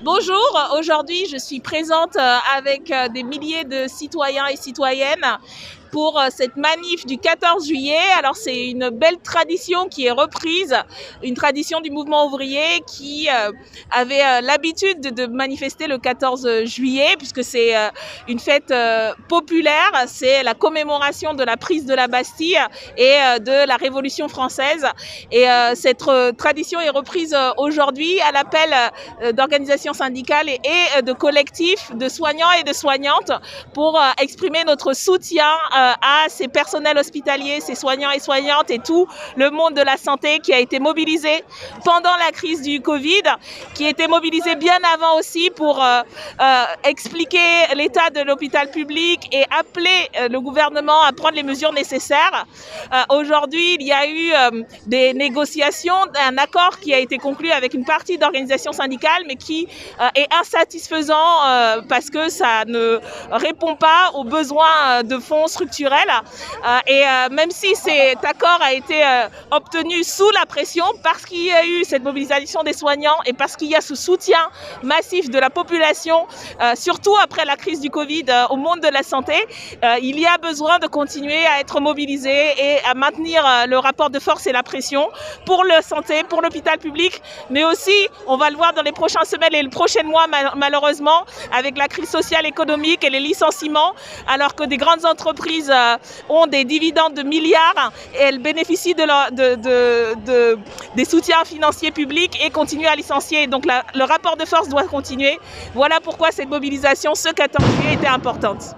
Bonjour, aujourd'hui je suis présente avec des milliers de citoyens et citoyennes pour cette manif du 14 juillet. Alors c'est une belle tradition qui est reprise, une tradition du mouvement ouvrier qui avait l'habitude de manifester le 14 juillet puisque c'est une fête populaire, c'est la commémoration de la prise de la Bastille et de la Révolution française. Et cette tradition est reprise aujourd'hui à l'appel d'organisations syndicales et de collectifs de soignants et de soignantes pour exprimer notre soutien à ces personnels hospitaliers, ces soignants et soignantes et tout le monde de la santé qui a été mobilisé pendant la crise du Covid, qui a été mobilisé bien avant aussi pour expliquer l'état de l'hôpital public et appeler le gouvernement à prendre les mesures nécessaires. Aujourd'hui, il y a eu des négociations, un accord qui a été conclu avec une partie d'organisations syndicales, mais qui est insatisfaisant parce que ça ne répond pas aux besoins de fonds structurels. Et même si cet accord a été obtenu sous la pression, parce qu'il y a eu cette mobilisation des soignants et parce qu'il y a ce soutien massif de la population, surtout après la crise du Covid, au monde de la santé, il y a besoin de continuer à être mobilisé et à maintenir le rapport de force et la pression pour la santé, pour l'hôpital public, mais aussi, on va le voir dans les prochaines semaines et les prochains mois, malheureusement, avec la crise sociale, économique et les licenciements, alors que des grandes entreprises ont des dividendes de milliards et elles bénéficient des soutiens financiers publics et continuent à licencier. Donc le rapport de force doit continuer. Voilà pourquoi cette mobilisation ce 14 juillet était importante.